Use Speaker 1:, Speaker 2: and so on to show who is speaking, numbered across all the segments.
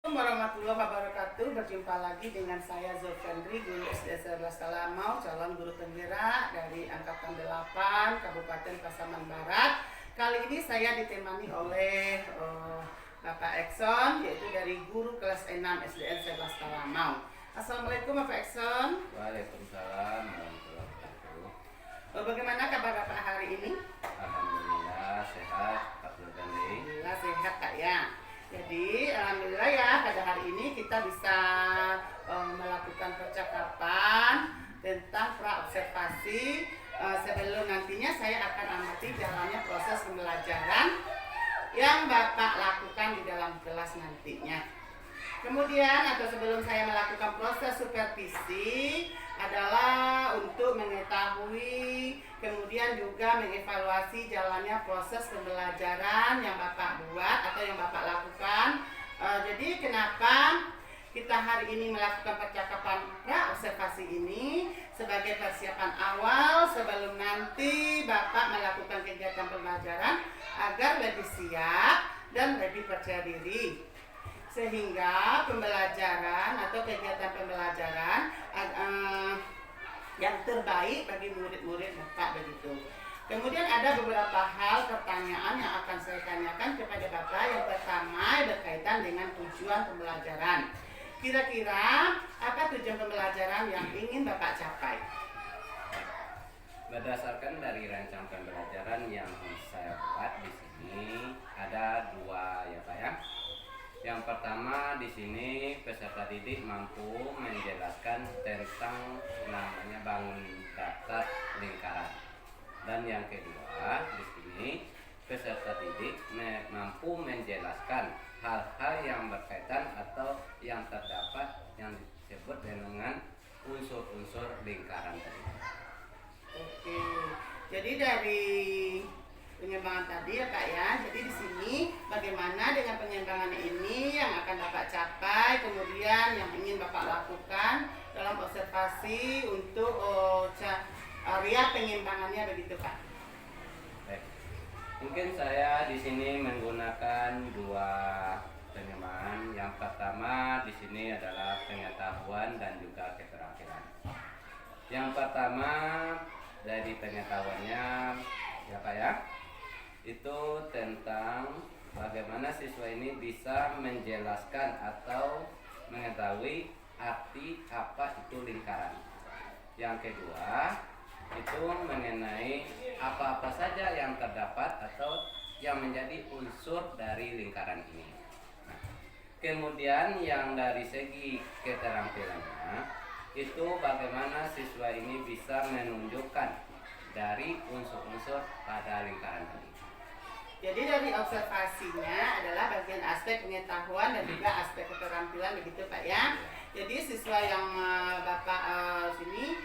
Speaker 1: Warahmatullahi wabarakatuh. Berjumpa lagi dengan saya Zulfendri, guru SD 11 Talamau, calon guru penggerak dari Angkatan 8 Kabupaten Pasaman Barat. Kali ini saya ditemani oleh Bapak Ekson, yaitu dari guru kelas 6 SDN 11 Talamau. Assalamualaikum Bapak Ekson.
Speaker 2: Waalaikumsalam warahmatullahi wabarakatuh.
Speaker 1: Bagaimana kabar Bapak hari ini?
Speaker 2: Alhamdulillah sehat, Pak Zulfendri.
Speaker 1: Alhamdulillah sehat Kak ya. Jadi alhamdulillah ya, pada hari ini kita bisa melakukan percakapan tentang praobservasi. Sebelum nantinya saya akan amati jalannya proses pembelajaran yang Bapak lakukan di dalam kelas nantinya. Kemudian atau sebelum saya melakukan proses supervisi adalah untuk mengetahui, kemudian juga mengevaluasi jalannya proses pembelajaran yang Bapak buat atau yang Bapak lakukan. Jadi kenapa kita hari ini melakukan percakapan praobservasi ini sebagai persiapan awal sebelum nanti Bapak melakukan kegiatan pembelajaran agar lebih siap dan lebih percaya diri, sehingga pembelajaran atau kegiatan pembelajaran yang terbaik bagi murid-murid Bapak begitu. Kemudian ada beberapa hal pertanyaan yang akan saya tanyakan kepada Bapak. Yang pertama berkaitan dengan tujuan pembelajaran. Kira-kira apa tujuan pembelajaran yang ingin Bapak capai?
Speaker 2: Berdasarkan dari rancang pembelajaran yang saya buat di sini ada dua ya Pak ya. Yang pertama di sini peserta didik mampu menjelaskan tentang namanya bangun daftar lingkaran. Dan yang kedua di sini peserta didik mampu menjelaskan hal-hal yang berkaitan atau yang terdapat yang disebut dengan unsur-unsur lingkaran tadi.
Speaker 1: Oke, jadi dari pengembangan tadi ya Kak ya. Jadi di sini bagaimana dengan pengembangan ini yang akan Bapak capai, kemudian yang ingin Bapak lakukan dalam observasi untuk area pengembangannya begitu Kak.
Speaker 2: Baik. Mungkin saya di sini menggunakan dua pengembangan. Yang pertama di sini adalah pengetahuan dan juga keterampilan. Yang pertama dari pengetahuannya ya Pak ya, itu tentang bagaimana siswa ini bisa menjelaskan atau mengetahui arti apa itu lingkaran. Yang kedua itu mengenai apa-apa saja yang terdapat atau yang menjadi unsur dari lingkaran ini. Nah, kemudian yang dari segi keterampilannya itu bagaimana siswa ini bisa menunjukkan dari unsur-unsur pada lingkaran ini.
Speaker 1: Jadi dari observasinya adalah bagian aspek pengetahuan dan juga aspek keterampilan begitu Pak ya. Jadi siswa yang Bapak sini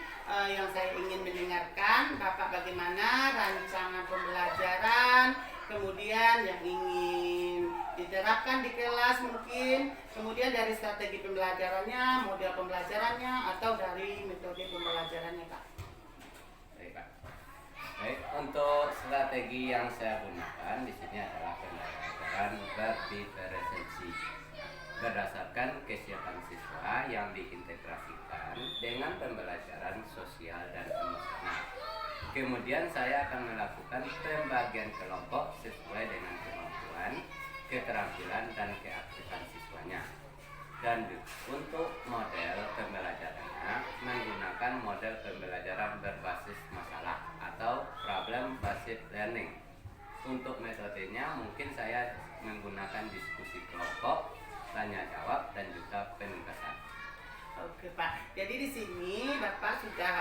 Speaker 1: yang saya ingin mendengarkan Bapak bagaimana rancangan pembelajaran, kemudian yang ingin diterapkan di kelas mungkin, kemudian dari strategi pembelajarannya, model pembelajarannya, atau dari metode pembelajarannya Pak.
Speaker 2: Baik, untuk strategi yang saya gunakan di sini adalah pembelajaran berdiferensiasi berdasarkan kesiapan siswa yang diintegrasikan dengan pembelajaran sosial dan emosional. Kemudian saya akan melakukan pembagian kelompok sesuai dengan kemampuan, keterampilan, dan keaktifan siswanya. Dan untuk model pembelajarannya menggunakan model pembelajaran berbasis masalah atau problem based learning. Untuk metodenya mungkin saya menggunakan diskusi kelompok, tanya jawab, dan juga penugasan.
Speaker 1: Oke Pak, jadi di sini Bapak sudah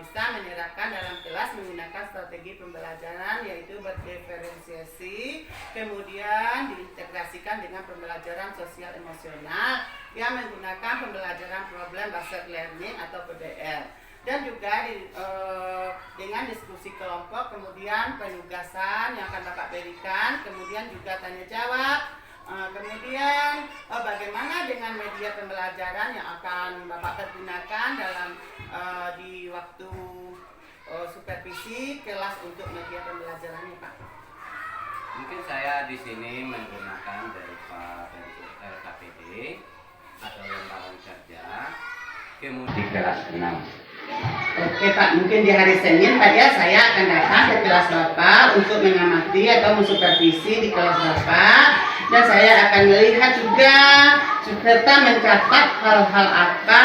Speaker 1: bisa menerapkan dalam kelas menggunakan strategi pembelajaran yaitu berdiferensiasi, kemudian diintegrasikan dengan pembelajaran sosial emosional yang menggunakan pembelajaran problem based learning atau PBL, dan juga dengan diskusi kelompok, kemudian penugasan yang akan Bapak berikan, kemudian juga tanya jawab. Kemudian bagaimana dengan media pembelajaran yang akan Bapak pergunakan dalam di waktu supervisi kelas untuk media pembelajarannya Pak?
Speaker 2: Mungkin saya di sini menggunakan berupa bentuk LKPD atau lembaran kerja, kemudian di kelas 6.
Speaker 1: Oke Pak, mungkin di hari Senin Pak ya saya akan datang ke kelas Bapak untuk mengamati atau mensupervisi di kelas Bapak, dan saya akan melihat juga serta mencatat hal-hal apa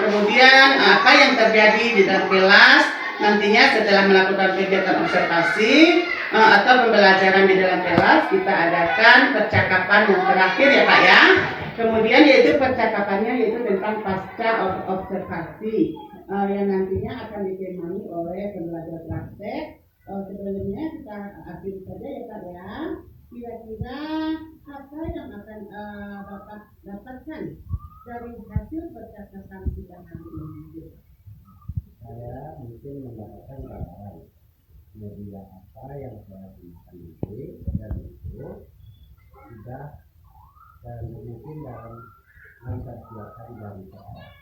Speaker 1: kemudian apa yang terjadi di dalam kelas nantinya setelah melakukan kegiatan observasi atau pembelajaran di dalam kelas. Kita adakan percakapan yang terakhir ya Pak ya. Kemudian yaitu percakapannya yaitu tentang pasca observasi yang nantinya akan ditemani oleh pembelajar praktek. Sebelumnya kita akhiri saja ya Pak ya. Kira-kira apa yang akan Bapak dapatkan dari hasil percakapan kita hari ini?
Speaker 3: Saya mungkin mendapatkan gambaran media apa yang saya gunakan itu, dan itu sudah dan mungkin dalam mempersiapkan dari sekarang.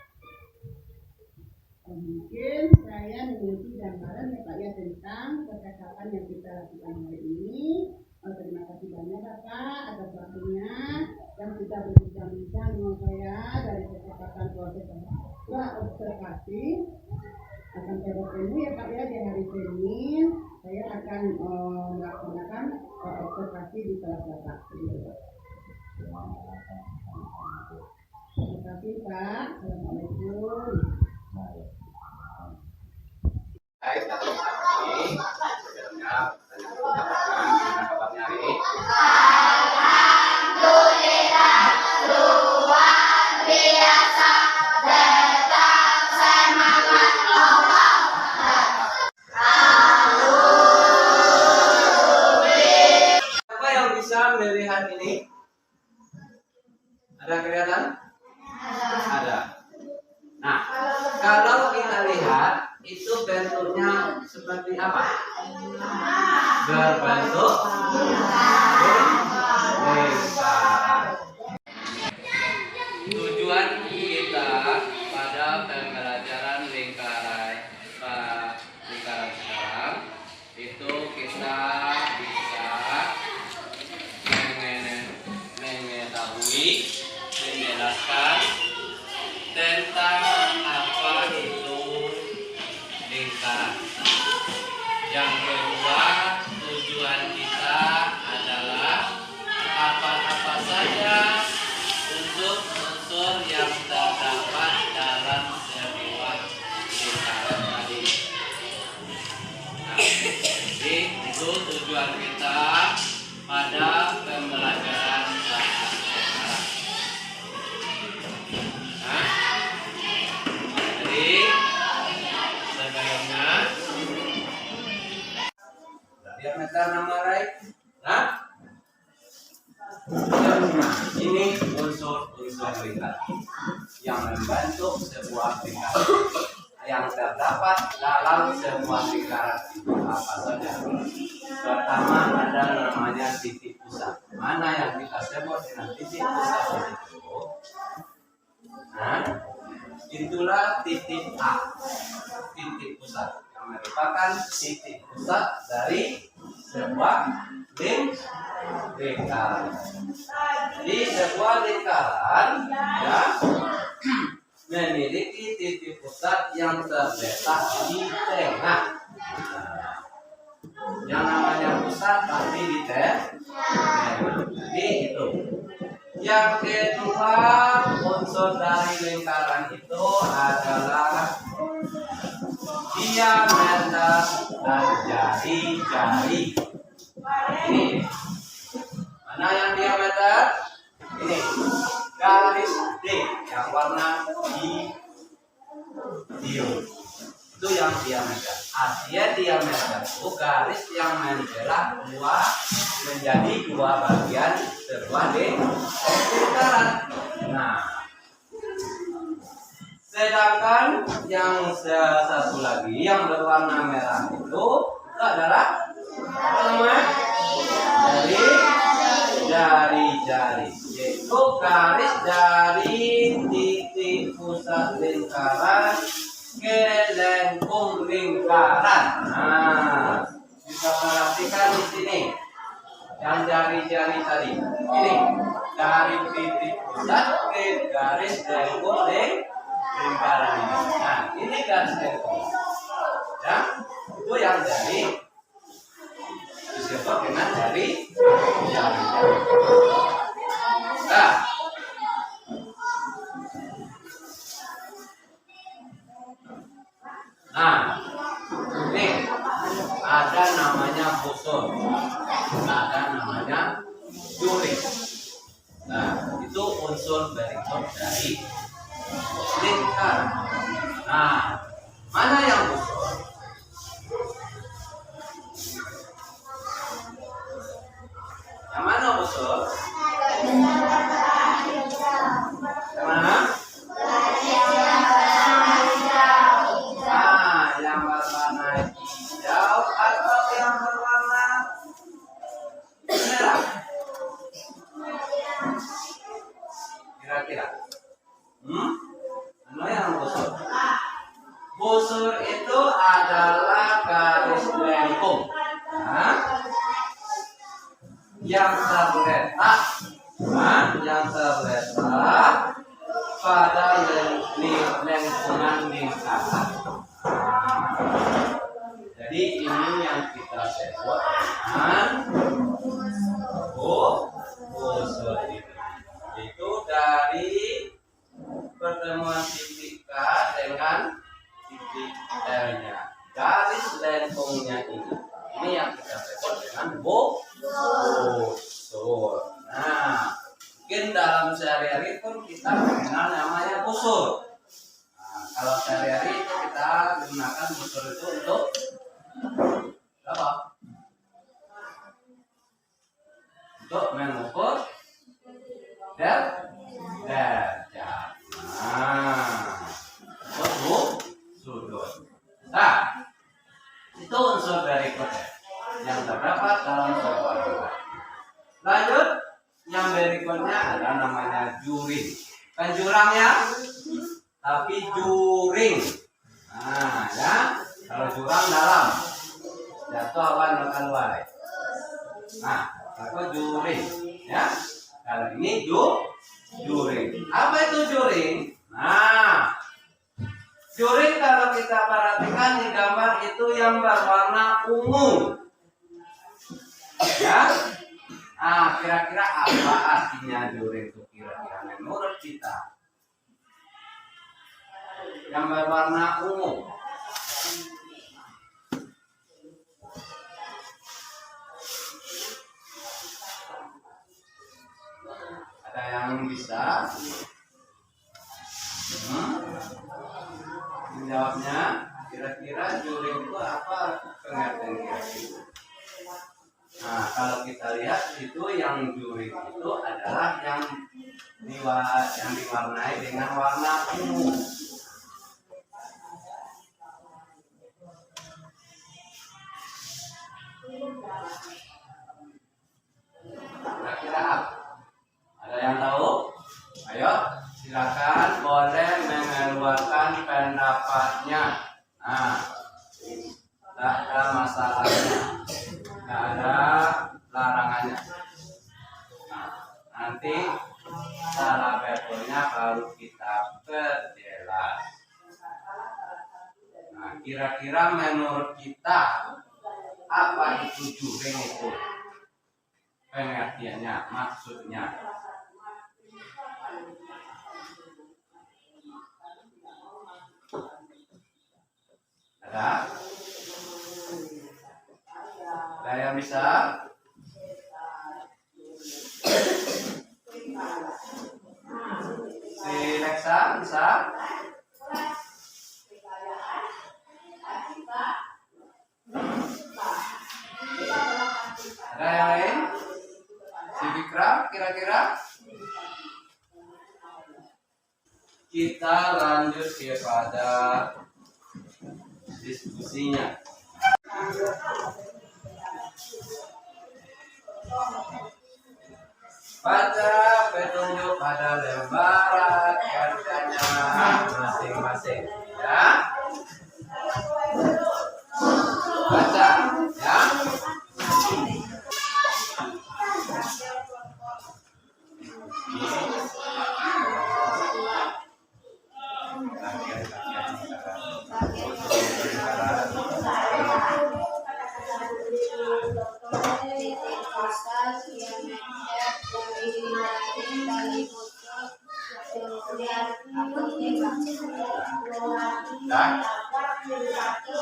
Speaker 1: Mungkin saya memiliki gambaran ya Pak ya tentang percakapan yang kita lakukan hari ini. Terima kasih banyak Bapak atas waktunya yang sudah berbincang-bincang dengan saya dari percakapan proses observasi. Akan saya bertemu ya Pak ya di hari Senin. Saya akan melaksanakan observasi di kelas Bapak. Terima kasih Pak. Assalamualaikum.
Speaker 2: Baik, satu lagi siap kabar nyari.
Speaker 4: Siapa yang bisa melihat ini? Ada kelihatan? Ada. Nah, kalau kita lihat itu bentuknya seperti apa? Berbentuk lingkaran.
Speaker 2: Tujuan kita pada pembelajaran lingkaran sekarang itu kita bisa mengetahui, menjelaskan tentang apa itu lingkaran. Yang kedua, tujuan kita adalah apa-apa saja unsur-unsur yang terdapat dalam sebuah lingkaran tadi. Nah, jadi itu tujuan kita pada pembelajaran bahasa sekarang. Nah, jadi sebelumnya
Speaker 4: Diameter nama right? Nah, ini unsur-unsur lingkaran yang membentuk sebuah lingkaran yang terdapat dalam sebuah lingkaran itu apa saja. Pertama ada namanya titik pusat. Mana yang kita sebut dengan titik pusat itu? Nah, itulah titik A, titik pusat yang merupakan titik pusat dari sebuah lingkaran. Di sebuah lingkaran ya memiliki titik pusat yang terletak di tengah. Yang namanya pusat pasti di tengah. Jadi itu. Yang kedua, unsur dari lingkaran itu adalah diameter dan jari-jari. Ini mana yang diameter? Ini garis D yang warna hijau. Itu yang diameter. Artinya diameter itu garis yang membelah menjadi dua bagian sebuah lingkaran. Nah, sedangkan yang satu lagi yang berwarna merah itu adalah apa namanya? Jari-jari, yaitu garis dari titik pusat lingkaran ke lengkung lingkaran. Nah, bisa perhatikan di sini. yang jari-jari tadi. Ini dari titik pusat ke garis dengkul lingkaran ini. Nah, ini garis dengkul. Ya, itu yang dari disebut dengan dari jari-jari. Nah, ini ada namanya busur, ada namanya juring. Nah, itu unsur berikut dari lingkaran. Nah, mana yang busur? Yang mana busur? Yang mana? Yang berwarna hijau atau yang berwarna merah? Kira-kira? Mana yang busur? Busur itu adalah garis lengkung. Nah, yang terletak pada lengkungan lingkaran. Jadi ini yang kita sebut dengan busur. Itu dari pertemuan titik K dengan titik L-nya. Garis lengkungnya ini yang kita sebut dengan busur. Nah, mungkin dalam sehari-hari pun kita mengenal namanya busur. Nah, kalau sehari-hari itu kita gunakan busur itu untuk apa? Untuk mengukur derajat. Nah, sudut. Nah, itu unsur berikutnya yang terdapat dalam sebuah rumah. Lanjut, yang berikutnya adalah namanya juring. Kan jurang ya, tapi juring. Nah, ya, kalau jurang dalam, jatuh awan makan wae. Nah, aku juring, ya. Kalau ini juring. Apa itu juring? Nah, juring kalau kita perhatikan di gambar itu yang berwarna ungu. Ya. Ah, kira-kira apa artinya juring itu kira-kira menurut kita? Yang berwarna ungu. Ada yang bisa menjawabnya? Kira-kira juring itu apa pengertian kira-kira? Nah, kalau kita lihat itu yang juring itu adalah yang diwarnai dengan warna ungu. Kira-kira apa? Ada yang tahu? Ayo, silakan boleh mengeluarkan pendapatnya. Nah, tidak ada masalahnya. Nggak ada larangannya. Nah, nanti cara betulnya baru kita perjelas. Nah, kira-kira menurut kita apa itu juring itu? Pengertiannya, maksudnya. Ada? Ada yang bisa? Si Lexa bisa? Ada yang lain? Si Bikram kira-kira? Kita lanjut kepada diskusinya. Baca petunjuk pada lembaran kerjanya masing-masing, ya. Baca, ya.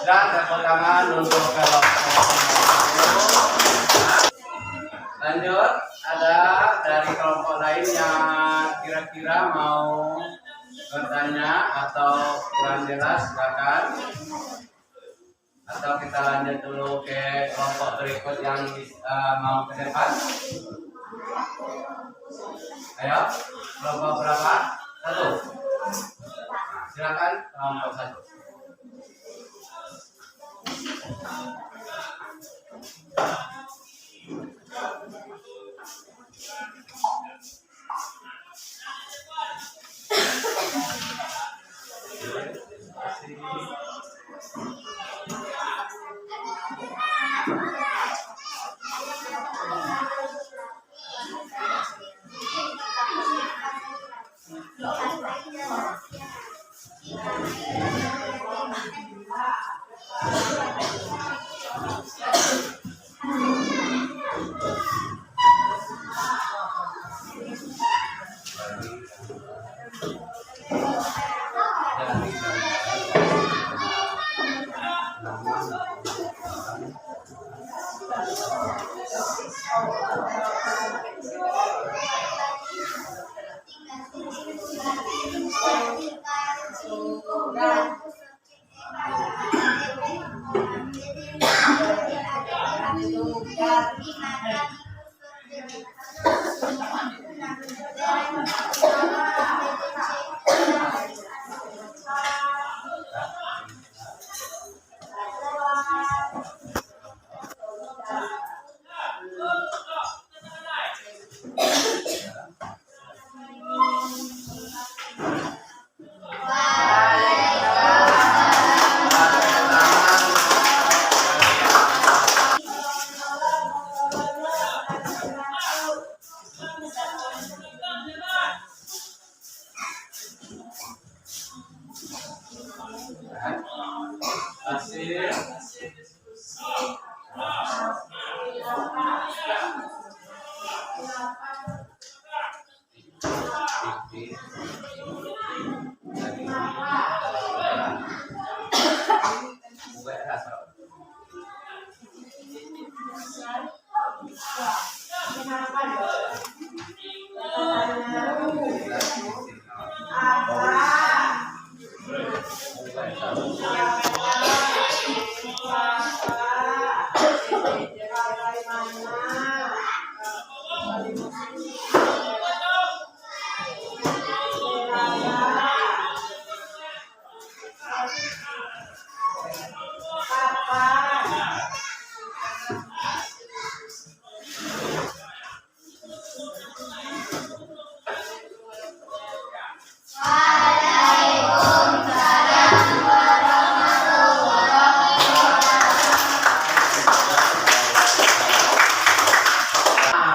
Speaker 4: Dan tepuk tangan untuk kelompok. Lanjut, ada dari kelompok lain yang kira-kira mau bertanya atau kurang jelas, silakan. Atau kita lanjut dulu ke kelompok berikut yang mau ke depan. Ayo, kelompok berapa? 1. Silakan kelompok 1.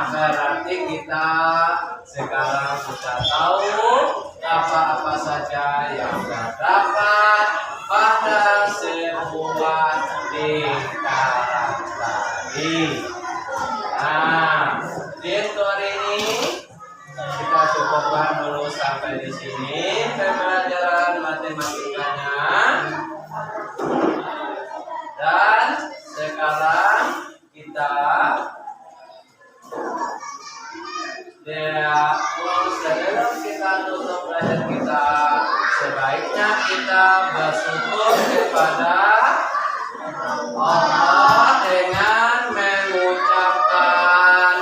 Speaker 4: Berarti kita sekarang sudah tahu apa-apa saja yang terdapat pada sebuah lingkaran tadi. Nah, di hari ini kita cukupkan dulu sampai di sini pembelajaran matematikanya. Dan sekarang kita sebelum kita tutup belajar kita, sebaiknya kita bersyukur kepada Allah dengan mengucapkan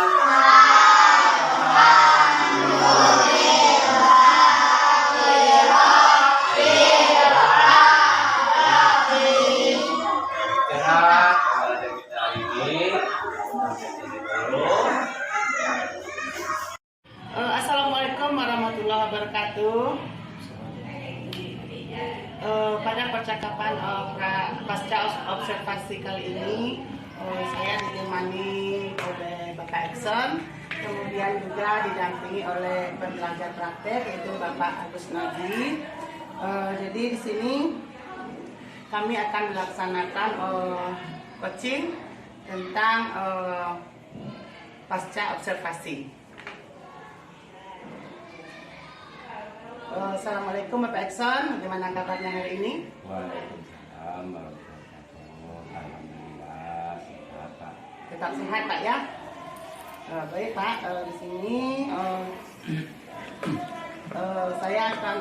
Speaker 1: Assalamualaikum warahmatullahi wabarakatuh. Pada percakapan pasca observasi kali ini, saya ditemani oleh Bapak Ekson, kemudian juga didampingi oleh pembelajar praktek yaitu Bapak Agus Nadi. Jadi di sini kami akan melaksanakan coaching tentang pasca observasi. Assalamualaikum Bapak Ekson, bagaimana kabarnya hari ini?
Speaker 2: Waalaikumsalam warahmatullahi
Speaker 1: tetap sehat Pak ya. Baik Pak, di sini saya akan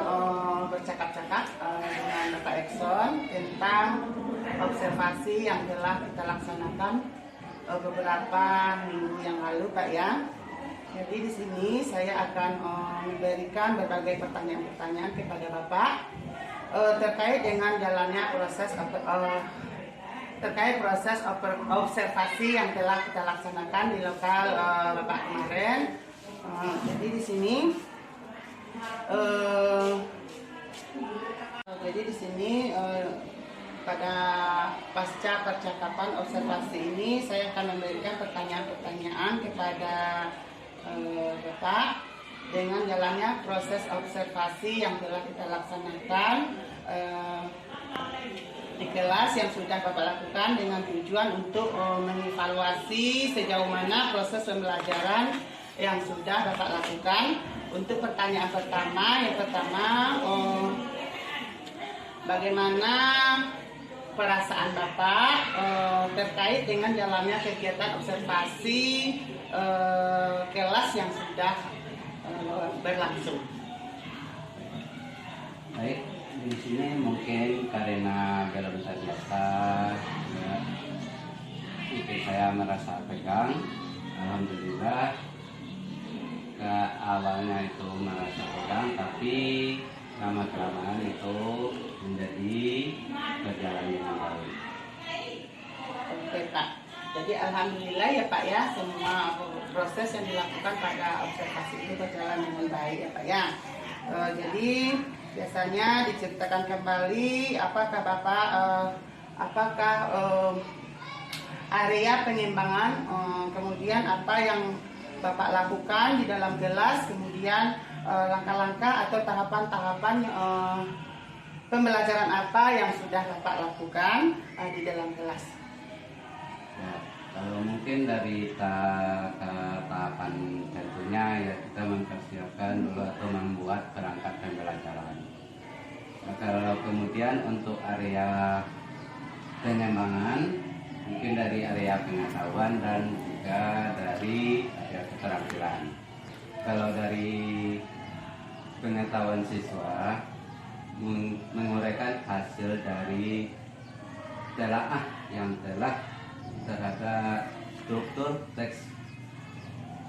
Speaker 1: bercakap-cakap dengan Bapak Exxon tentang observasi yang telah kita laksanakan beberapa minggu yang lalu Pak ya. Jadi di sini saya akan memberikan berbagai pertanyaan-pertanyaan kepada Bapak terkait dengan jalannya proses observasi yang telah kita laksanakan di lokal Bapak kemarin. Jadi di sini pada pasca percakapan observasi ini saya akan memberikan pertanyaan-pertanyaan kepada Bapak dengan jalannya proses observasi yang telah kita laksanakan di kelas yang sudah Bapak lakukan dengan tujuan untuk mengevaluasi sejauh mana proses pembelajaran yang sudah Bapak lakukan. Untuk pertanyaan pertama, bagaimana perasaan Bapak terkait dengan jalannya kegiatan observasi kelas yang sudah berlangsung?
Speaker 2: Baik, di sini mungkin karena belum terbiasa, ya, itu saya merasa tegang. Alhamdulillah, ke awalnya itu merasa tegang, tapi lama kelamaan itu menjadi berjalan dengan baik.
Speaker 1: Oke Pak, jadi alhamdulillah ya Pak ya, semua proses yang dilakukan pada observasi itu berjalan dengan baik ya Pak ya. Jadi biasanya diceritakan kembali apakah Bapak area pengembangan, kemudian apa yang Bapak lakukan di dalam kelas, kemudian langkah-langkah atau tahapan-tahapan pembelajaran apa yang sudah Bapak lakukan di dalam kelas.
Speaker 2: Ya, kalau mungkin dari tahapan tentunya ya kita mempersiapkan dulu atau membuat perangkat pembelajaran. Nah, kalau kemudian untuk area pengembangan, mungkin dari area pengetahuan dan juga dari area keterampilan. Kalau dari pengetahuan siswa, menguraikan hasil dari telaah yang telah terhadap struktur teks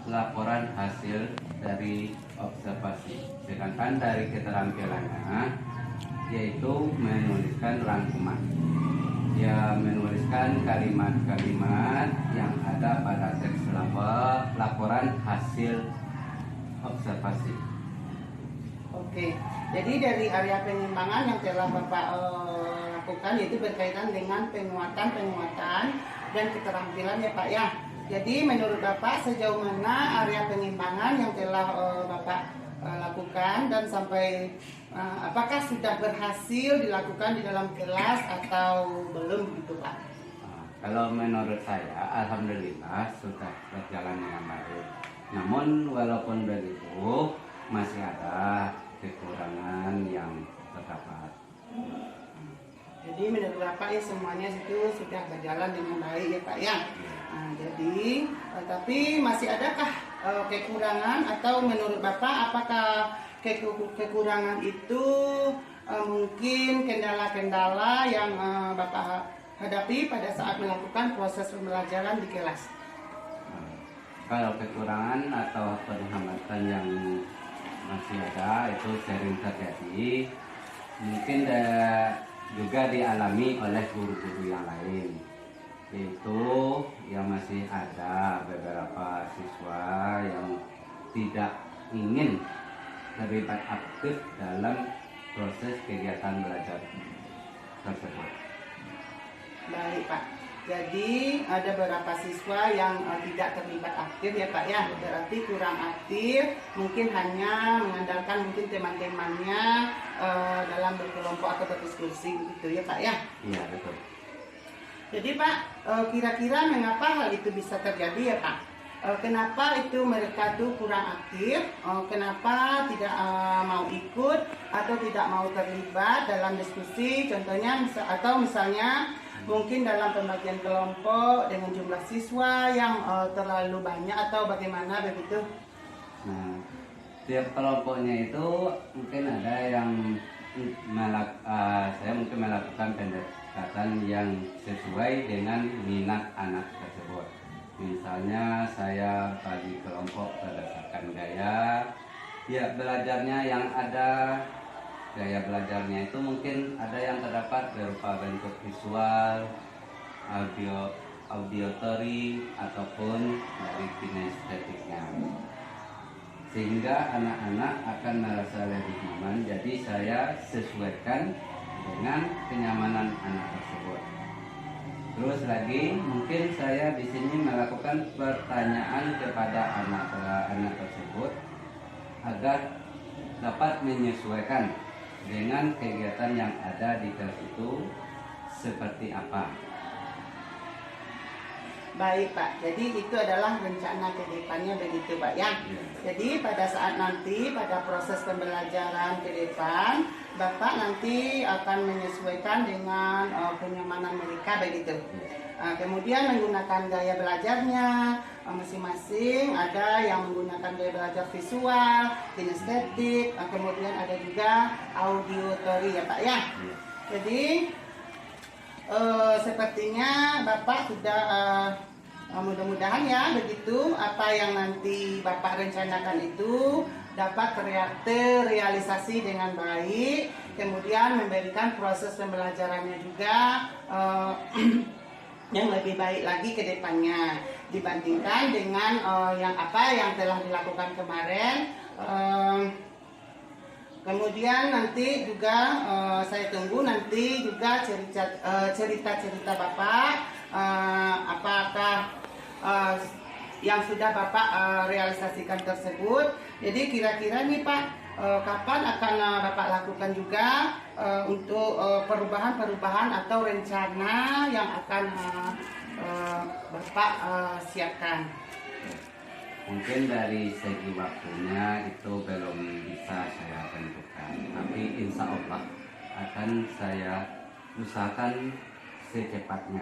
Speaker 2: laporan hasil dari observasi. Sedangkan dari keterampilannya yaitu menuliskan rangkuman. Ya, menuliskan kalimat-kalimat yang ada pada teks laporan hasil observasi.
Speaker 1: Oke, jadi dari area pengembangan yang telah Bapak lakukan yaitu berkaitan dengan penguatan dan keterampilan ya Pak ya. Jadi menurut Bapak sejauh mana area pengembangan yang telah Bapak lakukan dan sampai apakah sudah berhasil dilakukan di dalam kelas atau belum gitu Pak?
Speaker 2: Kalau menurut saya, alhamdulillah sudah berjalan dengan baik. Namun walaupun begitu masih ada kekurangan yang terdapat.
Speaker 1: Jadi menurut Bapak ya semuanya itu sudah berjalan dengan baik ya Pak ya. Jadi tapi masih adakah kekurangan atau menurut Bapak apakah kekurangan itu mungkin kendala-kendala yang Bapak hadapi pada saat melakukan proses pembelajaran di kelas?
Speaker 2: Kalau kekurangan atau penghambatan yang masih ada itu sering terjadi, mungkin juga dialami oleh guru-guru yang lain, yaitu yang masih ada beberapa siswa yang tidak ingin terlibat aktif dalam proses kegiatan belajar tersebut.
Speaker 1: Baik Pak, jadi ada beberapa siswa yang tidak terlibat aktif ya Pak ya, berarti kurang aktif, mungkin hanya mengandalkan mungkin teman-temannya dalam berkelompok atau berdiskusi begitu ya Pak ya.
Speaker 2: Iya betul.
Speaker 1: Jadi Pak, kira-kira mengapa hal itu bisa terjadi ya Pak? Kenapa itu mereka tuh kurang aktif? Kenapa tidak mau ikut atau tidak mau terlibat dalam diskusi? Contohnya atau misalnya mungkin dalam pembagian kelompok dengan jumlah siswa yang terlalu banyak atau bagaimana begitu?
Speaker 2: Nah, tiap kelompoknya itu mungkin ada yang saya mungkin melakukan pendekatan yang sesuai dengan minat anak tersebut. Misalnya saya bagi kelompok berdasarkan gaya belajarnya yang ada. Gaya belajarnya itu mungkin ada yang terdapat berupa bentuk visual, auditory, ataupun dari kinestetiknya. Sehingga anak-anak akan merasa lebih nyaman, jadi saya sesuaikan dengan kenyamanan anak tersebut. Terus lagi, mungkin saya di sini melakukan pertanyaan kepada anak-anak tersebut agar dapat menyesuaikan dengan kegiatan yang ada di kelas itu seperti apa.
Speaker 1: Baik Pak, jadi itu adalah rencana ke depannya begitu Pak ya. Jadi pada saat nanti pada proses pembelajaran ke depan, Bapak nanti akan menyesuaikan dengan kenyamanan mereka begitu. Kemudian menggunakan gaya belajarnya masing-masing, ada yang menggunakan gaya belajar visual, kinestetik, kemudian ada juga auditory ya Pak ya. Jadi sepertinya Bapak sudah mudah-mudahan ya begitu apa yang nanti Bapak rencanakan itu dapat terrealisasi dengan baik, kemudian memberikan proses pembelajarannya juga yang lebih baik lagi ke depannya dibandingkan dengan yang telah dilakukan kemarin. Kemudian nanti juga saya tunggu nanti juga cerita-cerita Bapak, apakah yang sudah Bapak realisasikan tersebut. Jadi kira-kira nih Pak, kapan akan Bapak lakukan juga untuk perubahan-perubahan atau rencana yang akan Bapak siapkan?
Speaker 2: Mungkin dari segi waktunya itu belum bisa saya tentukan, tapi insya Allah akan saya usahakan secepatnya.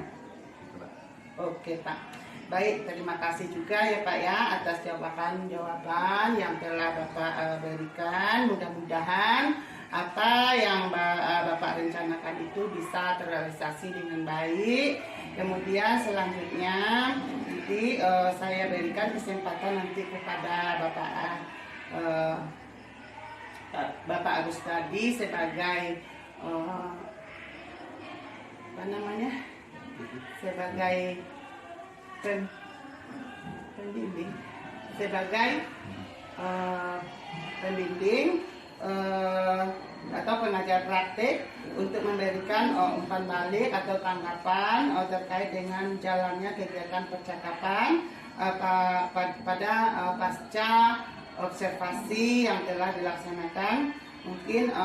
Speaker 2: Gitu, Pak.
Speaker 1: Oke Pak, baik, terima kasih juga ya Pak ya atas jawaban-jawaban yang telah Bapak berikan. Mudah-mudahan apa yang Bapak rencanakan itu bisa terrealisasi dengan baik. Kemudian selanjutnya nanti saya berikan kesempatan nanti kepada Bapak Agustadi sebagai sebagai pembimbing, atau pengajar praktik untuk memberikan umpan balik atau tanggapan terkait dengan jalannya kegiatan percakapan pada pasca observasi yang telah dilaksanakan, mungkin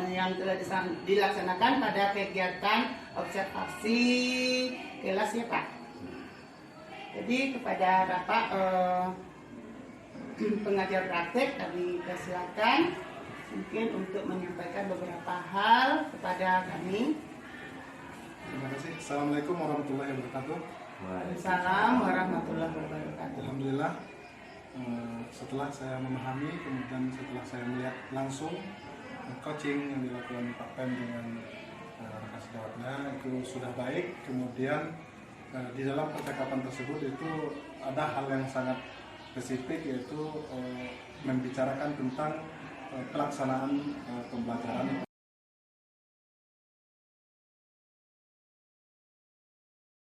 Speaker 1: yang telah dilaksanakan pada kegiatan observasi kelas ya Pak. Jadi kepada Bapak pengajar praktek kami persilakan mungkin untuk menyampaikan beberapa hal kepada kami.
Speaker 5: Terima kasih. Assalamualaikum warahmatullahi wabarakatuh.
Speaker 1: Waalaikumsalam warahmatullahi wabarakatuh.
Speaker 5: Alhamdulillah, setelah saya memahami, kemudian setelah saya melihat langsung coaching yang dilakukan Pak Pem dengan rekan sejawatnya itu sudah baik. Kemudian di dalam percakapan tersebut itu ada hal yang sangat spesifik, yaitu membicarakan tentang pelaksanaan pembelajaran